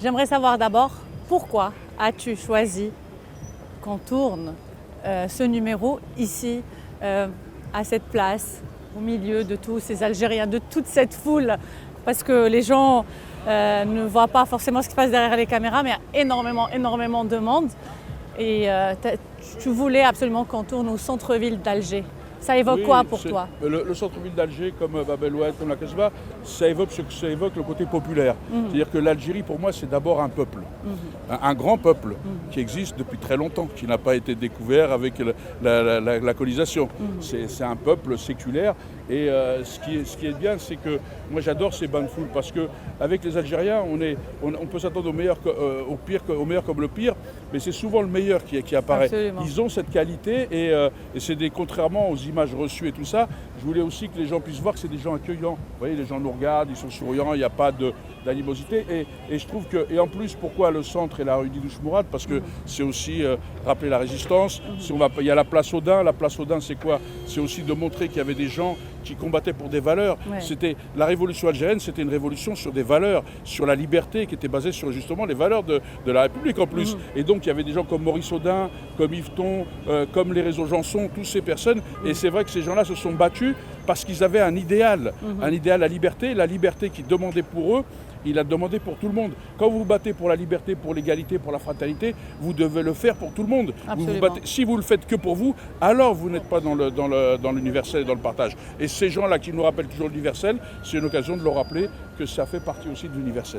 J'aimerais savoir d'abord pourquoi as-tu choisi qu'on tourne ce numéro ici, à cette place, au milieu de tous ces Algériens, de toute cette foule, parce que les gens ne voient pas forcément ce qui se passe derrière les caméras, mais il y a énormément de monde. Et tu voulais absolument qu'on tourne au centre-ville d'Alger. Ça évoque quoi pour toi? Le centre-ville d'Alger, comme Bab el Oued, comme la Casbah, ça évoque le côté populaire. C'est-à-dire que l'Algérie, pour moi, c'est d'abord un peuple. Un grand peuple qui existe depuis très longtemps, qui n'a pas été découvert avec la colonisation. C'est un peuple séculaire. Et ce qui est bien, c'est que moi j'adore ces bains de foule parce qu'avec les Algériens, on peut s'attendre au meilleur, au meilleur comme le pire, mais c'est souvent le meilleur qui apparaît. Absolument. Ils ont cette qualité et contrairement aux images reçues et tout ça, je voulais aussi que les gens puissent voir que c'est des gens accueillants. Vous voyez, les gens nous regardent, ils sont souriants, il n'y a pas d'animosité. Et je trouve que, et en plus, pourquoi le centre et la rue Didouche Mourad? Parce que c'est aussi rappeler la résistance. Si il y a la place aux Daims. La place aux Daims, c'est quoi? C'est aussi de montrer qu'il y avait des gens qui combattaient pour des valeurs. Ouais. C'était la révolution algérienne, c'était une révolution sur des valeurs, sur la liberté, qui était basée sur justement les valeurs de la République en plus. Et donc il y avait des gens comme Maurice Audin, comme Yveton, comme les réseaux Janson, toutes ces personnes. Et c'est vrai que ces gens-là se sont battus parce qu'ils avaient un idéal, la liberté qu'ils demandaient pour eux. Il a demandé pour tout le monde. Quand vous vous battez pour la liberté, pour l'égalité, pour la fraternité, vous devez le faire pour tout le monde. Si vous le faites que pour vous, alors vous n'êtes pas dans l'universel et dans le partage. Et ces gens-là qui nous rappellent toujours l'universel, c'est une occasion de leur rappeler que ça fait partie aussi de l'universel.